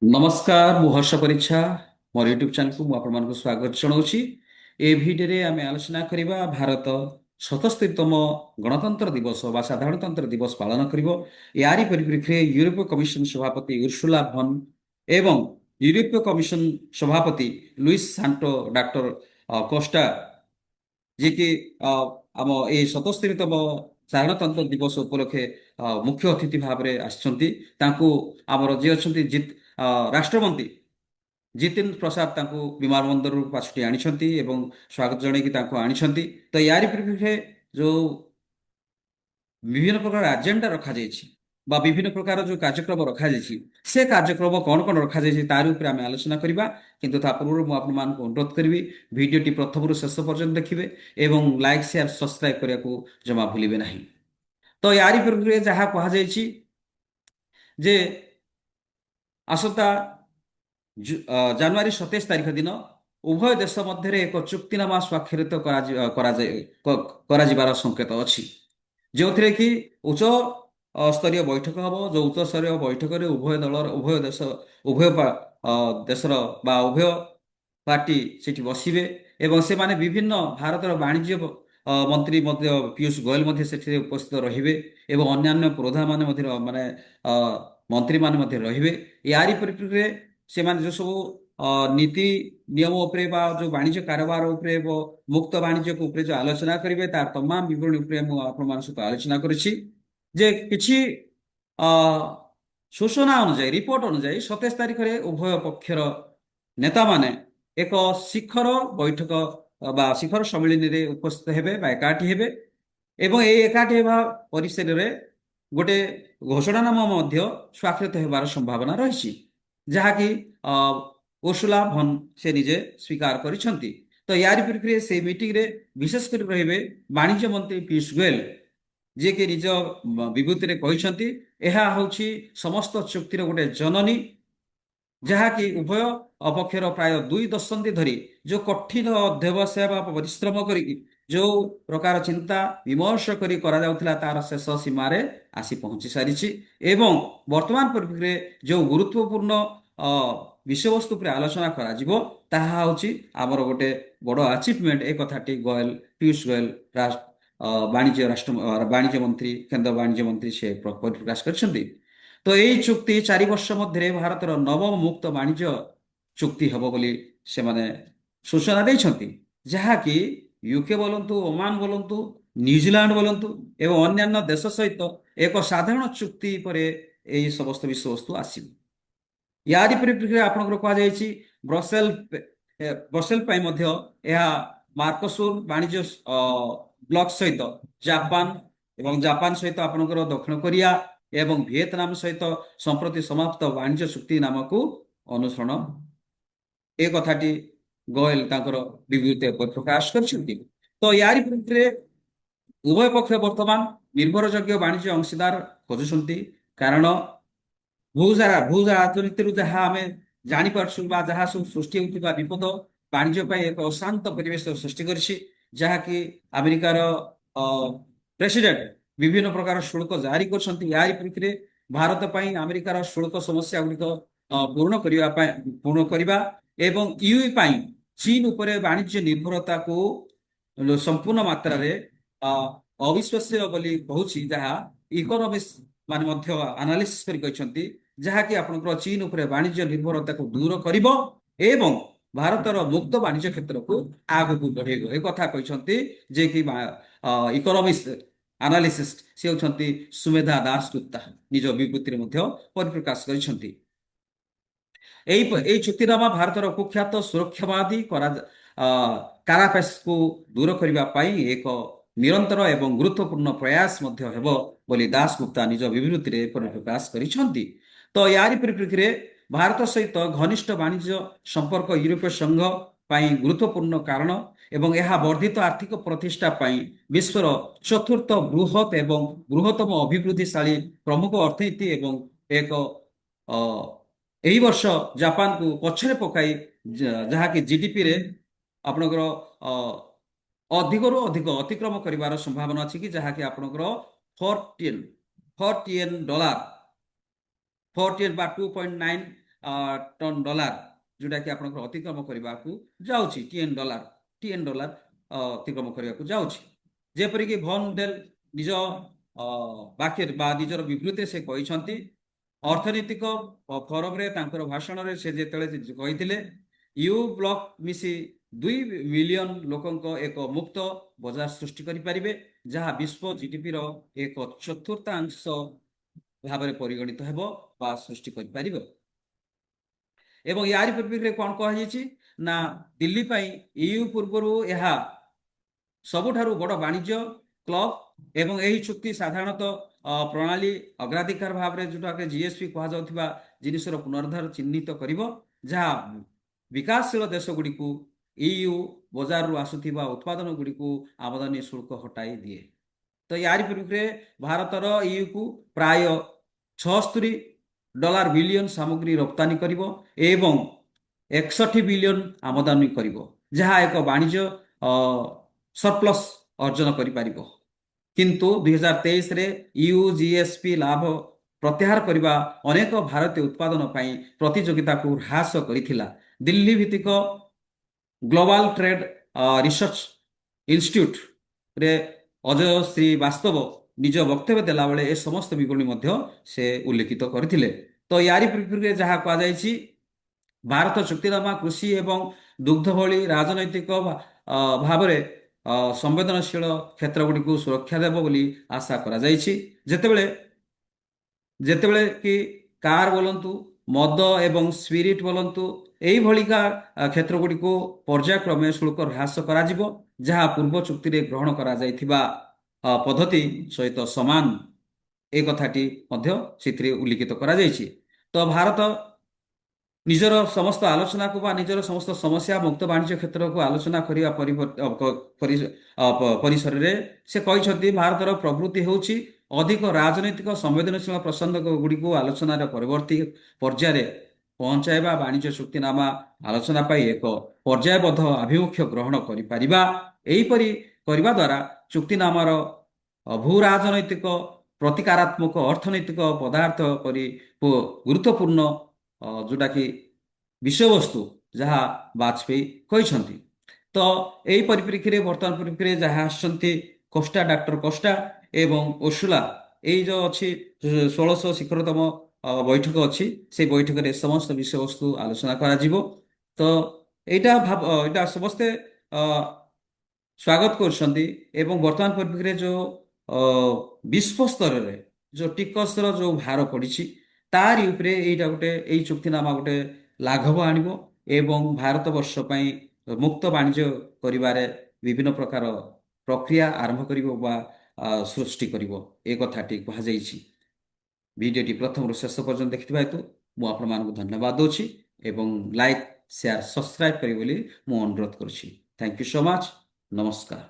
नमस्कार मु हर्ष परीक्षा मोर यूट्यूब चैनल को आपको स्वागत जनाऊँगी। ए भिडियो आम आलोचना करवा भारत 77तम गणतंत्र दिवस बा साधारणतंत्र दिवस पालन करिवो। यारी परिप्रेक्षी यूरोपीय कमिशन सभापति उर्सुला भन एवं यूरोपीय कमिशन सभापति लुइस सांटो डॉक्टर कोस्टा जी की आम ए 77तम साधारणतंत्र दिवस उपलक्षे मुख्य अतिथि भाव में आसिଛନ୍ତି। तांकू आमर जी अच्छा राष्ट्रमंत्री जितेन प्रसाद तांकू विमान बंदर पाछुटी आनिछंती एवं स्वागत जणैकी तांकू आनिछंती। तो यारी परिप्रेक्षीरे जो विभिन्न प्रकार एजेंडा रखा जायछि बा विभिन्न प्रकार जो कार्यक्रम रखा जायछि से कार्यक्रम कौन कौन रखा जायछि तार ऊपर आमे आलोचना करिबा। किंतु ता पूर्व मु आपन मानक अनुरोध करबी भिडियोटी प्रथम रु शेष पर्यंत देखिबे एवं लाइक शेयर सब्सक्राइब करिया को जमा भूलिबे नाही। तो यारी परिप्रेक्षीरे जहा कहा जायछि जे आसंता ଜାନୁଆରୀ 27 ତାରିଖ ଦିନ ଉଭୟ ଦେଶ ମଧ୍ୟରେ ଏକ ଚୁକ୍ତିନାମା ସ୍ୱାକ୍ଷରିତ କରାଯିବାର ସଂକେତ ଅଛି, ଯେଉଁଥିରେ କି ଉଚ୍ଚ ସ୍ତରୀୟ ବୈଠକ ହେବ। ଯେଉଁ ଉଚ୍ଚ ସ୍ତରୀୟ ବୈଠକରେ ଉଭୟ ଦେଶର ବା ଉଭୟ ପାର୍ଟି ସେଠି ବସିବେ ଏବଂ ସେମାନେ ବିଭିନ୍ନ ଭାରତର ବାଣିଜ୍ୟ ମନ୍ତ୍ରୀ ମଧ୍ୟ ପୀୟୁଷ ଗୋୟଲ ମଧ୍ୟ ସେଠିରେ ଉପସ୍ଥିତ ରହିବେ ଏବଂ ଅନ୍ୟାନ୍ୟ ପ୍ରଧାନମାନେ ମଧ୍ୟ ମନ୍ତ୍ରୀମାନେ ମଧ୍ୟ ରହିବେ। ୟାରି ପରିପ୍ରେକ୍ଷୀରେ ସେମାନେ ଯେଉଁ ସବୁ ନୀତି ନିୟମ ଉପରେ ବା ଯେଉଁ ବାଣିଜ୍ୟ କାରବାର ଉପରେ ମୁକ୍ତ ବାଣିଜ୍ୟ ଉପରେ ଯେଉଁ ଆଲୋଚନା କରିବେ ତାର ତମାମ ବିବରଣୀ ଉପରେ ମୁଁ ଆପଣମାନଙ୍କ ସହିତ ଆଲୋଚନା କରିଛି। ଯେ କିଛି ଅ ସୂଚନା ଅନୁଯାୟୀ ରିପୋର୍ଟ ଅନୁଯାୟୀ 27 ତାରିଖରେ ଉଭୟ ପକ୍ଷର ନେତାମାନେ ଏକ ଶିଖର ବୈଠକ ବା ଶିଖର ସମ୍ମିଳନୀରେ ଉପସ୍ଥିତ ହେବେ ବା ଏକାଠି ହେବେ ଏବଂ এই ଏକାଠି ହେବା ପରିସରରେ ଗୋଟେ ଘୋଷଣାନାମା ମଧ୍ୟ ସ୍ୱାକ୍ଷରିତ ହେବାର ସମ୍ଭାବନା ରହିଛି, ଯାହାକି ଉର୍ସୁଲା ଭନ୍ ସେ ନିଜେ ସ୍ୱୀକାର କରିଛନ୍ତି। ତ ୟାରି ପରିପ୍ରେକ୍ଷୀରେ ସେଇ ମିଟିଂରେ ବିଶେଷ କରି ରହିବେ ବାଣିଜ୍ୟ ମନ୍ତ୍ରୀ ପୀୟୁଷ ଗୋୟଲ, ଯିଏକି ନିଜ ବିବୃତ୍ତିରେ କହିଛନ୍ତି ଏହା ହେଉଛି ସମସ୍ତ ଚୁକ୍ତିର ଗୋଟେ ଜନନୀ, ଯାହାକି ଉଭୟ ଅପକ୍ଷର ପ୍ରାୟ 2 ଦଶନ୍ଧି ଧରି ଯେଉଁ କଠିନ ଅଧ୍ୟବସାୟ ବା ପରିଶ୍ରମ କରିକି ଯେଉଁ ପ୍ରକାର ଚିନ୍ତା ବିମର୍ଶ କରି କରାଯାଉଥିଲା ତାର ଶେଷ ସୀମାରେ ଆସି ପହଞ୍ଚି ସାରିଛି ଏବଂ ବର୍ତ୍ତମାନ ପରିପ୍ରେକ୍ଷୀରେ ଯେଉଁ ଗୁରୁତ୍ୱପୂର୍ଣ୍ଣ ବିଷୟବସ୍ତୁ ଉପରେ ଆଲୋଚନା କରାଯିବ ତାହା ହେଉଛି ଆମର ଗୋଟେ ବଡ଼ ଆଚିଭମେଣ୍ଟ। ଏ କଥାଟି ଗୋୟଲ ପୀୟୁଷ ଗୋୟଲ ବାଣିଜ୍ୟ ମନ୍ତ୍ରୀ କେନ୍ଦ୍ର ବାଣିଜ୍ୟ ମନ୍ତ୍ରୀ ସେ ପରିପ୍ରକାଶ କରିଛନ୍ତି। ତ ଏଇ ଚୁକ୍ତି 4 ବର୍ଷ ମଧ୍ୟରେ ଭାରତର ନବମ ମୁକ୍ତ ବାଣିଜ୍ୟ ଚୁକ୍ତି ହେବ ବୋଲି ସେମାନେ ସୂଚନା ଦେଇଛନ୍ତି, ଯାହାକି ୟୁକେ ବୋଲନ୍ତୁ, ଓମାନ ବୋଲନ୍ତୁ, ନ୍ୟୁଜିଲାଣ୍ଡ ବୋଲନ୍ତୁ ଏବଂ ଅନ୍ୟାନ୍ୟ ଦେଶ ସହିତ ଏକ ସାଧାରଣ ଚୁକ୍ତି ପରେ ଏହି ସମସ୍ତ ବିଷୟବସ୍ତୁ ଆସିବ। ୟାରି ପରିପ୍ରେକ୍ଷୀରେ ଆପଣଙ୍କର କୁହାଯାଇଛି ବ୍ରସେଲ ପାଇଁ ମଧ୍ୟ ଏହା ମାର୍କୋସୁର ବାଣିଜ୍ୟ ବ୍ଲକ ସହିତ ଜାପାନ ସହିତ ଆପଣଙ୍କର ଦକ୍ଷିଣ କୋରିଆ ଏବଂ ଭିଏତନାମ ସହିତ ସମ୍ପ୍ରତି ସମାପ୍ତ ବାଣିଜ୍ୟ ଚୁକ୍ତି ନାମକୁ ଅନୁସରଣ ଏ କଥାଟି ଗୋୟଲ ତାଙ୍କର ବିବୃତ୍ତି ପ୍ରକାଶ କରିଛନ୍ତି। ତ ୟାରି ପରିପ୍ରେକ୍ଷୀରେ ଉଭୟ ପକ୍ଷ ବର୍ତ୍ତମାନ ନିର୍ଭରଯୋଗ୍ୟ ବାଣିଜ୍ୟ ଅଂଶୀଦାର ଖୋଜୁଛନ୍ତି, କାରଣ ଭୂ ରାଜନୀତିରୁ ଯାହା ଆମେ ଜାଣିପାରୁଛୁ ବା ଯାହା ସବୁ ସୃଷ୍ଟି ହେଉଥିବା ବିପଦ ବାଣିଜ୍ୟ ପାଇଁ ଏକ ଅଶାନ୍ତ ପରିବେଶ ସୃଷ୍ଟି କରିଛି, ଯାହାକି ଆମେରିକାର ପ୍ରେସିଡେଣ୍ଟ ବିଭିନ୍ନ ପ୍ରକାର ଶୁଳ୍କ ଜାରି କରୁଛନ୍ତି। ୟାରି ପରିପ୍ରେକ୍ଷୀରେ ଭାରତ ପାଇଁ ଆମେରିକାର ଶୁଳ୍କ ସମସ୍ୟା ଗୁଡ଼ିକ ପୂରଣ କରିବା ଏବଂ ୟୁ ପାଇଁ ଚୀନ ଉପରେ ବାଣିଜ୍ୟ ନିର୍ଭରତାକୁ ସମ୍ପୂର୍ଣ୍ଣ ମାତ୍ରାରେ ଅବିଶ୍ୱାସୀୟ ବୋଲି କହୁଛି, ଯାହା ଇକୋନୋମିକ୍ସ ମାନେ ମଧ୍ୟ ଆନାଲିସିସ୍ କରି କହିଛନ୍ତି, ଯାହାକି ଆପଣଙ୍କର ଚୀନ ଉପରେ ବାଣିଜ୍ୟ ନିର୍ଭରତାକୁ ଦୂର କରିବ ଏବଂ ଭାରତର ମୁକ୍ତ ବାଣିଜ୍ୟ କ୍ଷେତ୍ରକୁ ଆଗକୁ ବଢେଇବ। ଏ କଥା କହିଛନ୍ତି ଯେ କି ଇକୋନୋମିକ୍ସ ଆନାଲିସିଷ୍ଟ ସେ ହେଉଛନ୍ତି ସୁମେଧା ଦାସଗୁପ୍ତା ନିଜ ବିବୃତ୍ତିରେ ମଧ୍ୟ ପରିପ୍ରକାଶ କରିଛନ୍ତି। এই ଚୁକ୍ତିନାମା ଭାରତର କୁଖ୍ୟାତ ସୁରକ୍ଷାବାଦୀ କାରାପେସକୁ ଦୂର କରିବା ପାଇଁ ଏକ ନିରନ୍ତର ଏବଂ ଗୁରୁତ୍ୱପୂର୍ଣ୍ଣ ପ୍ରୟାସ ମଧ୍ୟ ହେବ ବୋଲି ଦାସଗୁପ୍ତା ନିଜ ବିବୃତ୍ତିରେ ପରିପ୍ରକାଶ କରିଛନ୍ତି। ତ ୟାରି ପରିପ୍ରେକ୍ଷୀରେ ଭାରତ ସହିତ ଘନିଷ୍ଠ ବାଣିଜ୍ୟ ସମ୍ପର୍କ ୟୁରୋପୀୟ ସଂଘ ପାଇଁ ଗୁରୁତ୍ୱପୂର୍ଣ୍ଣ କାରଣ ଏବଂ ଏହା ବର୍ଦ୍ଧିତ ଆର୍ଥିକ ପ୍ରତିଷ୍ଠା ପାଇଁ ବିଶ୍ୱର ଚତୁର୍ଥ ବୃହତ ଏବଂ ବୃହତ୍ତମ ଅଭିବୃଦ୍ଧିଶାଳୀ ପ୍ରମୁଖ ଅର୍ଥନୀତି ଏବଂ ଏକ ଏହି ବର୍ଷ ଜାପାନକୁ ପଛରେ ପକାଇ ଯାହାକି ଜିଡିପିରେ ଆପଣଙ୍କର ଅଧିକରୁ ଅଧିକ ଅତିକ୍ରମ କରିବାର ସମ୍ଭାବନା ଅଛି, କି ଯାହାକି ଆପଣଙ୍କର $40 ବା 2.9 ଟନ୍ ଡଲାର ଯୋଉଟାକି ଆପଣଙ୍କର ଅତିକ୍ରମ କରିବାକୁ ଯାଉଛି TN ଡଲାର ଅତିକ୍ରମ କରିବାକୁ ଯାଉଛି। ଯେପରିକି ଭନ୍ ଡେଲ୍ ନିଜ ବାକ୍ୟରେ ବା ନିଜର ବିବୃତିରେ ସେ କହିଛନ୍ତି, ଅର୍ଥନୈତିକ ଫୋରମରେ ତାଙ୍କର ଭାଷଣରେ ସେ ଯେତେବେଳେ କହିଥିଲେ, ୟୁ ବ୍ଲକ ମିଶି 2 ମିଲିୟନ ଲୋକଙ୍କ ଏକ ମୁକ୍ତ ବଜାର ସୃଷ୍ଟି କରିପାରିବେ, ଯାହା ବିଶ୍ୱ GDPର ଏକ ଚତୁର୍ଥାଂଶ ଭାବରେ ପରିଗଣିତ ହେବ ବା ସୃଷ୍ଟି କରିପାରିବ। ଏବଂ ୟାରି ପରିପ୍ରେକ୍ଷୀରେ କ'ଣ କୁହାଯାଇଛି ନା ଦିଲ୍ଲୀ ପାଇଁ EU ପୂର୍ବରୁ ଏହା ସବୁଠାରୁ ବଡ଼ ବାଣିଜ୍ୟ କ୍ଲବ ଏବଂ ଏହି ଚୁକ୍ତି ସାଧାରଣତଃ ପ୍ରଣାଳୀ ଅଗ୍ରାଧିକାର ଭାବରେ ଯୋଉଟାକି GSP କୁହାଯାଉଥିବା ଜିନିଷର ପୁନରୁଦ୍ଧାର ଚିହ୍ନିତ କରିବ, ଯାହା ବିକାଶଶୀଳ ଦେଶଗୁଡ଼ିକୁ EU ବଜାରରୁ ଆସୁଥିବା ଉତ୍ପାଦନ ଗୁଡ଼ିକୁ ଆମଦାନୀ ଶୁଳ୍କ ହଟାଇ ଦିଏ। ତ ୟାରି ପରିପ୍ରେକ୍ଷୀରେ ଭାରତର EUକୁ ପ୍ରାୟ $76 ବିଲିୟନ ସାମଗ୍ରୀ ରପ୍ତାନି କରିବ ଏବଂ 61 ବିଲିୟନ ଆମଦାନୀ କରିବ, ଯାହା ଏକ ବାଣିଜ୍ୟ ସରପ୍ଲସ୍ ଅର୍ଜନ କରିପାରିବ। କିନ୍ତୁ 2023ରେ EU GSP ଲାଭ ପ୍ରତ୍ୟାହାର କରିବା ଅନେକ ଭାରତୀୟ ଉତ୍ପାଦନ ପାଇଁ ପ୍ରତିଯୋଗିତାକୁ ହ୍ରାସ କରିଥିଲା। ଦିଲ୍ଲୀ ଭିତ୍ତିକ ଗ୍ଲୋବାଲ ଟ୍ରେଡ୍ ରିସର୍ଚ୍ଚ ଇନଷ୍ଟିଚ୍ୟୁଟରେ ଅଜୟ ଶ୍ରୀବାସ୍ତବ ନିଜ ବକ୍ତବ୍ୟ ଦେଲାବେଳେ ଏ ସମସ୍ତ ବିବରଣୀ ମଧ୍ୟ ସେ ଉଲ୍ଲେଖିତ କରିଥିଲେ। ତ ୟାରି ପରିପ୍ରେକ୍ଷୀରେ ଯାହା କୁହାଯାଇଛି, ଭାରତ ଚୁକ୍ତିନାମା କୃଷି ଏବଂ ଦୁଗ୍ଧ ଭଳି ରାଜନୈତିକ ଭାବରେ ସମ୍ବେଦନଶୀଳ କ୍ଷେତ୍ରଗୁଡ଼ିକୁ ସୁରକ୍ଷା ଦେବ ବୋଲି ଆଶା କରାଯାଇଛି। ଯେତେବେଳେ ଯେତେବେଳେ କି କାର୍ ବୋଲନ୍ତୁ, ମଦ ଏବଂ ସ୍ପିରିଟ୍ ବୋଲନ୍ତୁ, ଏଇଭଳିକା କ୍ଷେତ୍ରଗୁଡ଼ିକୁ ପର୍ଯ୍ୟାୟକ୍ରମେ ଶୁଳ୍କ ହ୍ରାସ କରାଯିବ, ଯାହା ପୂର୍ବ ଚୁକ୍ତିରେ ଗ୍ରହଣ କରାଯାଇଥିବା ପଦ୍ଧତି ସହିତ ସମାନ। ଏ କଥାଟି ମଧ୍ୟ ସେଥିରେ ଉଲ୍ଲିଖିତ କରାଯାଇଛି। ତ ଭାରତ ନିଜର ସମସ୍ତ ଆଲୋଚନାକୁ ବା ନିଜର ସମସ୍ତ ସମସ୍ୟା ମୁକ୍ତ ବାଣିଜ୍ୟ କ୍ଷେତ୍ରକୁ ଆଲୋଚନା କରିବା ପରିସରରେ ସେ କହିଛନ୍ତି, ଭାରତର ପ୍ରବୃତ୍ତି ହେଉଛି ଅଧିକ ରାଜନୈତିକ ସମ୍ବେଦନଶୀଳ ପ୍ରସଙ୍ଗ ଗୁଡ଼ିକୁ ଆଲୋଚନାର ପରବର୍ତ୍ତୀ ପର୍ଯ୍ୟାୟରେ ପହଞ୍ଚାଇବା, ବାଣିଜ୍ୟ ଚୁକ୍ତିନାମା ଆଲୋଚନା ପାଇଁ ଏକ ପର୍ଯ୍ୟାୟବଦ୍ଧ ଆଭିମୁଖ୍ୟ ଗ୍ରହଣ କରିପାରିବା। ଏହିପରି କରିବା ଦ୍ୱାରା ଚୁକ୍ତିନାମାର ଭୂ ରାଜନୈତିକ, ପ୍ରତିକାରାତ୍ମକ, ଅର୍ଥନୈତିକ ପଦାର୍ଥ ପରି ଗୁରୁତ୍ୱପୂର୍ଣ୍ଣ ଯୋଉଟାକି ବିଷୟବସ୍ତୁ ଯାହା ବାଜପେୟୀ କହିଛନ୍ତି। ତ ଏହି ପରିପ୍ରେକ୍ଷୀରେ ବର୍ତ୍ତମାନ ପରିପ୍ରେକ୍ଷୀରେ ଯାହା ଆସିଛନ୍ତି ଡାକ୍ତର କୋଷ୍ଟା ଏବଂ ଉର୍ସୁଲା, ଏଇ ଯୋଉ ଅଛି 1600 ଶିଖରତମ ବୈଠକ ଅଛି, ସେଇ ବୈଠକରେ ସମସ୍ତ ବିଷୟବସ୍ତୁ ଆଲୋଚନା କରାଯିବ। ତ ଏଇଟା ସମସ୍ତେ ସ୍ୱାଗତ କରୁଛନ୍ତି ଏବଂ ବର୍ତ୍ତମାନ ପରିପ୍ରେକ୍ଷୀରେ ଯୋଉ ବିଶ୍ୱ ସ୍ତରରେ ଯୋଉ ଟିକସର ଯୋଉ ଭାର ପଡ଼ିଛି, ତାରି ଉପରେ ଏଇଟା ଗୋଟେ ଏଇ ଚୁକ୍ତିନାମା ଗୋଟେ ଲାଘବ ଆଣିବ ଏବଂ ଭାରତ ବର୍ଷ ପାଇଁ ମୁକ୍ତ ବାଣିଜ୍ୟ କରିବାରେ ବିଭିନ୍ନ ପ୍ରକାର ପ୍ରକ୍ରିୟା ଆରମ୍ଭ କରିବ ବା ସୃଷ୍ଟି କରିବ, ଏ କଥାଟି କୁହାଯାଇଛି। ଭିଡ଼ିଓଟି ପ୍ରଥମରୁ ଶେଷ ପର୍ଯ୍ୟନ୍ତ ଦେଖିଥିବା ହେତୁ ମୁଁ ଆପଣମାନଙ୍କୁ ଧନ୍ୟବାଦ ଦେଉଛି ଏବଂ ଲାଇକ୍, ସେୟାର, ସବସ୍କ୍ରାଇବ୍ କରିବେ ବୋଲି ମୁଁ ଅନୁରୋଧ କରୁଛି। Thank you so much. ନମସ୍କାର।